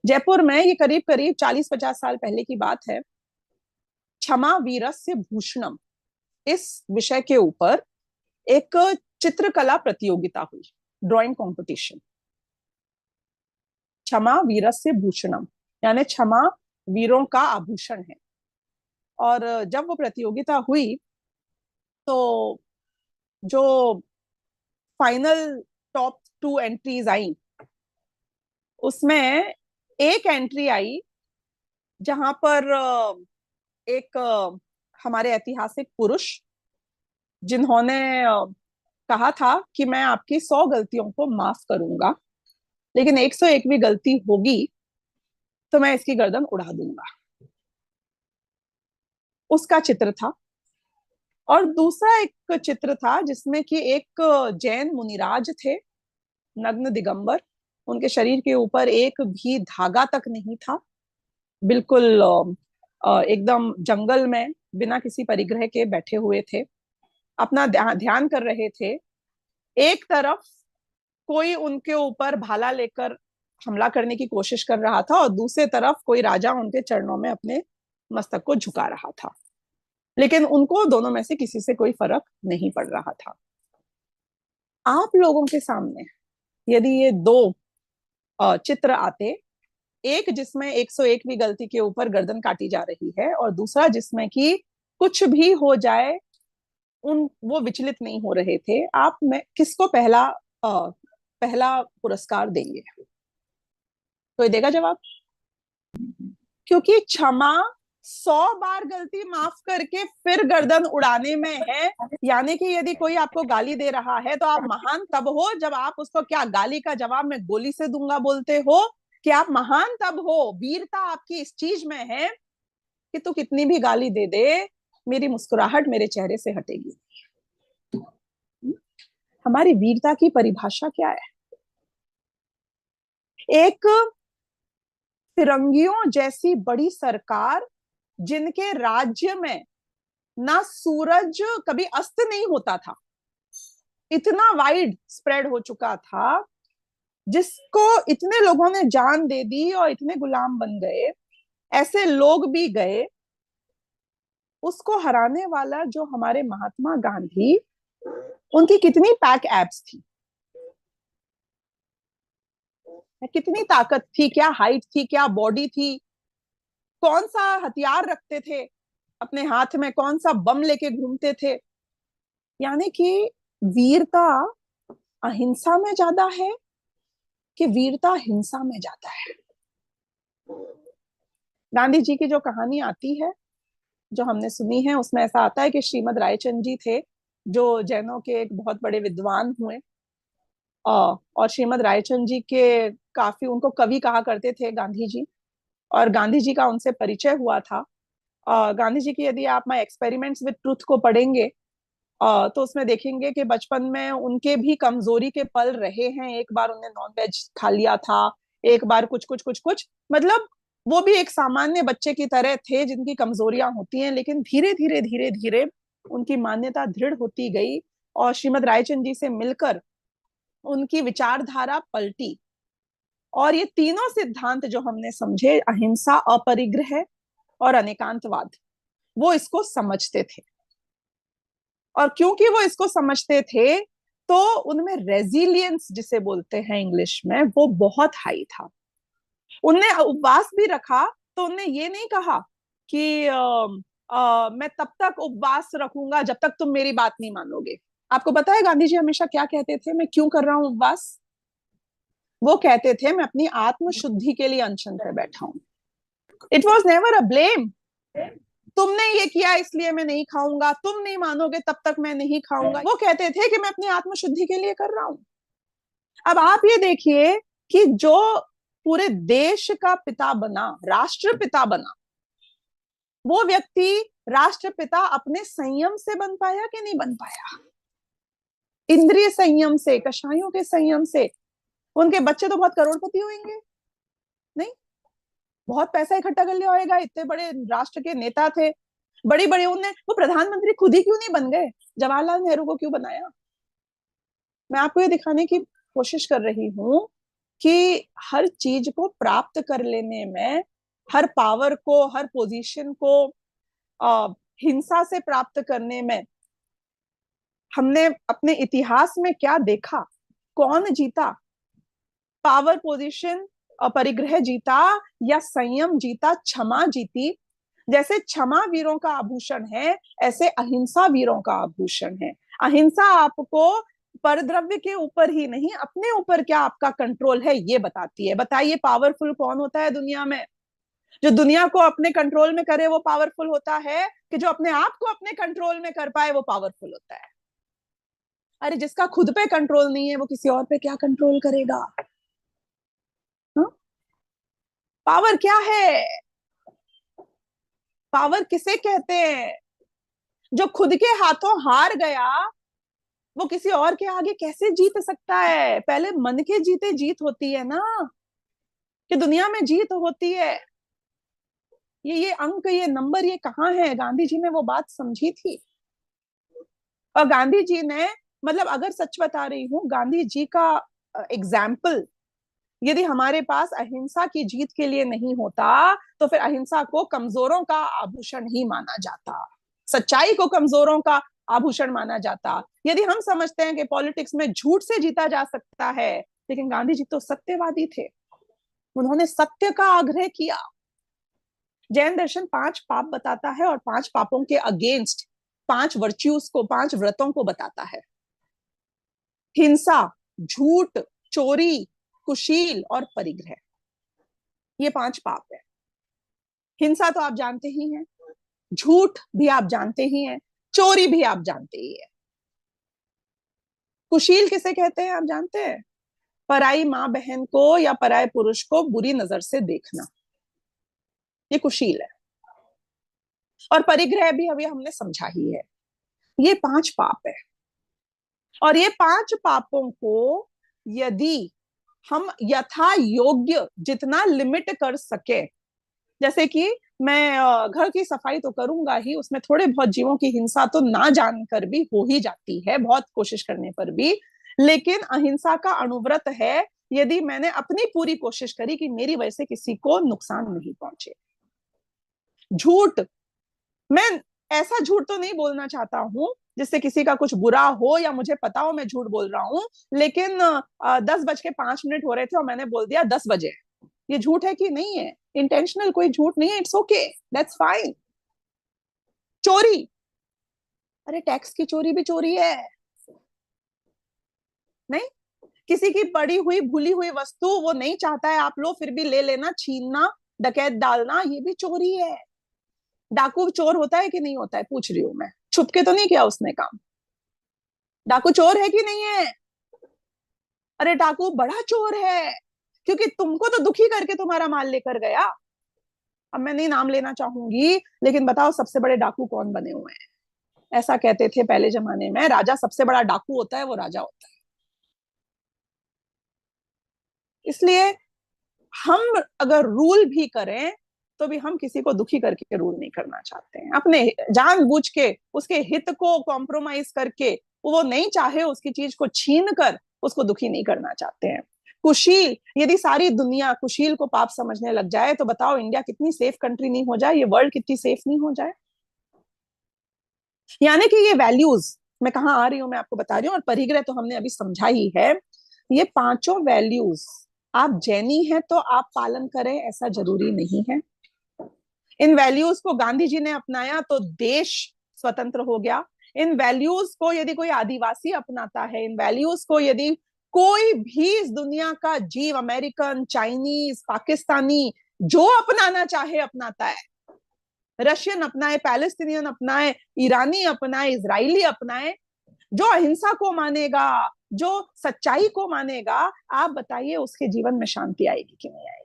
जयपुर में, ये करीब करीब 40-50 साल पहले की बात है, क्षमा वीरस्य भूषणम इस विषय के ऊपर एक चित्रकला प्रतियोगिता हुई, ड्राइंग कंपटीशन। क्षमा वीरस्य भूषणम यानी क्षमा वीरों का आभूषण है। और जब वो प्रतियोगिता हुई तो जो फाइनल टॉप 2 एंट्रीज आई, उसमें एक एंट्री आई जहां पर एक हमारे ऐतिहासिक पुरुष, जिन्होंने कहा था कि मैं आपकी 100 गलतियों को माफ करूंगा, लेकिन 101वीं गलती होगी तो मैं इसकी गर्दन उड़ा दूंगा, उसका चित्र था। और दूसरा एक चित्र था जिसमें कि एक जैन मुनिराज थे, नग्न दिगंबर, उनके शरीर के ऊपर एक भी धागा तक नहीं था, बिल्कुल एकदम जंगल में बिना किसी परिग्रह के बैठे हुए थे, अपना ध्यान कर रहे थे। एक तरफ कोई उनके ऊपर भाला लेकर हमला करने की कोशिश कर रहा था और दूसरी तरफ कोई राजा उनके चरणों में अपने मस्तक को झुका रहा था, लेकिन उनको दोनों में से किसी से कोई फर्क नहीं पड़ रहा था। आप लोगों के सामने यदि ये दो चित्र आते, एक जिसमें 101वीं गलती के ऊपर गर्दन काटी जा रही है और दूसरा जिसमें कि कुछ भी हो जाए वो विचलित नहीं हो रहे थे, आप में किसको पहला पुरस्कार देंगे? कोई देगा जवाब? क्योंकि क्षमा 100 बार गलती माफ करके फिर गर्दन उड़ाने में है। यानी कि यदि कोई आपको गाली दे रहा है तो आप महान तब हो जब आप उसको क्या गाली का जवाब मैं गोली से दूंगा बोलते हो, कि आप महान तब हो, वीरता आपकी इस चीज में है कि तू कितनी भी गाली दे दे, मेरी मुस्कुराहट मेरे चेहरे से हटेगी। हमारी वीरता की परिभाषा क्या है? एक फिरंगियों जैसी बड़ी सरकार जिनके राज्य में ना सूरज कभी अस्त नहीं होता था, इतना वाइड स्प्रेड हो चुका था, जिसको इतने लोगों ने जान दे दी और इतने गुलाम बन गए, ऐसे लोग भी गए, उसको हराने वाला जो हमारे महात्मा गांधी, उनकी कितनी पैक एब्स थी, कितनी ताकत थी, क्या हाइट थी, क्या बॉडी थी, कौन सा हथियार रखते थे अपने हाथ में, कौन सा बम लेके घूमते थे। यानी कि वीरता अहिंसा में ज्यादा है कि वीरता हिंसा में ज्यादा है? गांधी जी की जो कहानी आती है, जो हमने सुनी है, उसमें ऐसा आता है कि श्रीमद रायचंद जी थे, जो जैनों के एक बहुत बड़े विद्वान हुए, और श्रीमद रायचंद जी के काफी, उनको कवि कहा करते थे गांधी जी, और गांधी जी का उनसे परिचय हुआ था। गांधी जी की यदि आप माय एक्सपेरिमेंट्स विद ट्रुथ को पढ़ेंगे तो उसमें देखेंगे कि बचपन में उनके भी कमजोरी के पल रहे हैं। एक बार उन्हें नॉन वेज खा लिया था, एक बार कुछ कुछ कुछ कुछ, मतलब वो भी एक सामान्य बच्चे की तरह थे जिनकी कमजोरियां होती हैं, लेकिन धीरे धीरे धीरे धीरे उनकी मान्यता दृढ़ होती गई और श्रीमद रायचंद जी से मिलकर उनकी विचारधारा पलटी। और ये तीनों सिद्धांत जो हमने समझे, अहिंसा, अपरिग्रह और अनेकांतवाद, वो इसको समझते थे। और क्योंकि वो इसको समझते थे तो उनमें रेजिलियंस जिसे बोलते हैं इंग्लिश में, वो बहुत हाई था। उनने उपवास भी रखा तो उनने ये नहीं कहा कि मैं तब तक उपवास रखूंगा जब तक तुम मेरी बात नहीं मानोगे। आपको पता है गांधी जी हमेशा क्या कहते थे? मैं क्यों कर रहा हूं उपवास? वो कहते थे मैं अपनी आत्म शुद्धि के लिए अनशन पे बैठा हूं। It was never a blame, तुमने ये किया इसलिए मैं नहीं खाऊंगा, तुम नहीं मानोगे तब तक मैं नहीं खाऊंगा। वो कहते थे कि मैं अपनी आत्मशुद्धि के लिए कर रहा हूं। अब आप ये देखिए कि जो पूरे देश का पिता बना, राष्ट्रपिता बना, वो व्यक्ति राष्ट्रपिता अपने संयम से बन पाया कि नहीं बन पाया? इंद्रिय संयम से, कषायों के संयम से। उनके बच्चे तो बहुत करोड़पति होंगे, नहीं, बहुत पैसा इकट्ठा कर लिया होगा, इतने बड़े राष्ट्र के नेता थे, बड़ी बड़ी, उन्हें वो प्रधानमंत्री खुद ही क्यों नहीं बन गए? जवाहरलाल नेहरू को क्यों बनाया? मैं आपको ये दिखाने की कोशिश कर रही हूं कि हर चीज को प्राप्त कर लेने में, हर पावर को, हर पोजीशन को हिंसा से प्राप्त करने में, हमने अपने इतिहास में क्या देखा? कौन जीता? पावर पोजीशन, परिग्रह जीता या संयम जीता, क्षमा जीती? जैसे क्षमा वीरों का आभूषण है, ऐसे अहिंसा वीरों का आभूषण है। अहिंसा आपको परद्रव्य के ऊपर ही नहीं, अपने ऊपर क्या आपका कंट्रोल है ये बताती है। बताइए पावरफुल कौन होता है दुनिया में? जो दुनिया को अपने कंट्रोल में करे वो पावरफुल होता है, कि जो अपने आप को अपने कंट्रोल में कर पाए वो पावरफुल होता है? अरे जिसका खुद पे कंट्रोल नहीं है वो किसी और पे क्या कंट्रोल करेगा? हा? पावर क्या है? पावर किसे कहते हैं? जो खुद के हाथों हार गया वो किसी और के आगे कैसे जीत सकता है? पहले मन के जीते जीत होती है ना, कि दुनिया में जीत होती है। ये अंक, ये नंबर, ये कहाँ है? गांधी जी ने वो बात समझी थी। और गांधी जी ने, मतलब अगर सच बता रही हूँ, गांधी जी का एग्जाम्पल यदि हमारे पास अहिंसा की जीत के लिए नहीं होता तो फिर अहिंसा को कमजोरों का आभूषण ही माना जाता, सच्चाई को कमजोरों का आभूषण माना जाता। यदि हम समझते हैं कि पॉलिटिक्स में झूठ से जीता जा सकता है, लेकिन गांधी जी तो सत्यवादी थे, उन्होंने सत्य का आग्रह किया। जैन दर्शन 5 पाप बताता है और 5 पापों के अगेंस्ट 5 वर्च्यूज को, 5 व्रतों को बताता है। हिंसा, झूठ, चोरी, कुशील और परिग्रह, ये 5 पाप है। हिंसा तो आप जानते ही हैं, झूठ भी आप जानते ही हैं, चोरी भी आप जानते ही हैं। कुशील किसे कहते हैं आप जानते हैं? पराई माँ बहन को या पराये पुरुष को बुरी नजर से देखना, ये कुशील है। और परिग्रह भी अभी हमने समझा ही है। ये 5 पाप है। और ये 5 पापों को यदि हम यथा योग्य जितना लिमिट कर सके, जैसे कि मैं घर की सफाई तो करूंगा ही, उसमें थोड़े बहुत जीवों की हिंसा तो ना जानकर भी हो ही जाती है, बहुत कोशिश करने पर भी। लेकिन अहिंसा का अणुव्रत है, यदि मैंने अपनी पूरी कोशिश करी कि मेरी वजह से किसी को नुकसान नहीं पहुंचे। झूठ, मैं ऐसा झूठ तो नहीं बोलना चाहता हूं जिससे किसी का कुछ बुरा हो या मुझे पता हो मैं झूठ बोल रहा हूं, लेकिन 10:05 हो रहे थे और मैंने बोल दिया 10 बजे। ये झूठ है कि नहीं है? इंटेंशनल कोई झूठ नहीं है, इट्स ओके, दैट्स फाइन। चोरी, अरे टैक्स की चोरी भी चोरी है नहीं? किसी की पड़ी हुई भूली हुई वस्तु वो नहीं चाहता है आप लो, फिर भी ले लेना, छीनना, डकैत डालना, ये भी चोरी है। डाकू चोर होता है कि नहीं होता है, पूछ रही हूं मैं, छुप के तो नहीं किया उसने काम। डाकू चोर है कि नहीं है? अरे डाकू बड़ा चोर है, क्योंकि तुमको तो दुखी करके तुम्हारा माल लेकर गया। अब मैं नहीं नाम लेना चाहूंगी, लेकिन बताओ सबसे बड़े डाकू कौन बने हुए हैं? ऐसा कहते थे पहले जमाने में, राजा सबसे बड़ा डाकू होता है वो राजा होता है। इसलिए हम अगर रूल भी करें तो भी हम किसी को दुखी करके रूल नहीं करना चाहते हैं। अपने जानबूझ के उसके हित को कॉम्प्रोमाइज करके, वो नहीं चाहे उसकी चीज को छीन कर उसको दुखी नहीं करना चाहते हैं। कुशील, यदि सारी दुनिया कुशील को पाप समझने लग जाए तो बताओ इंडिया कितनी सेफ कंट्री नहीं हो जाए, ये वर्ल्ड कितनी सेफ नहीं हो जाए। यानी कि ये वैल्यूज, मैं कहाँ आ रही हूं मैं आपको बता रही हूँ। और परिग्रह तो हमने अभी समझा ही है। ये 5 वैल्यूज, आप जैनी हैं तो आप पालन करें ऐसा जरूरी नहीं है। इन वैल्यूज को गांधी जी ने अपनाया तो देश स्वतंत्र हो गया। इन वैल्यूज को यदि कोई आदिवासी अपनाता है, इन वैल्यूज को यदि कोई भी इस दुनिया का जीव, अमेरिकन, चाइनीज, पाकिस्तानी, जो अपनाना चाहे अपनाता है, रशियन अपनाए, पैलेस्टीनियन अपनाए, ईरानी अपनाए, इजरायली अपनाए, जो अहिंसा को मानेगा, जो सच्चाई को मानेगा, आप बताइए उसके जीवन में शांति आएगी कि नहीं आएगी?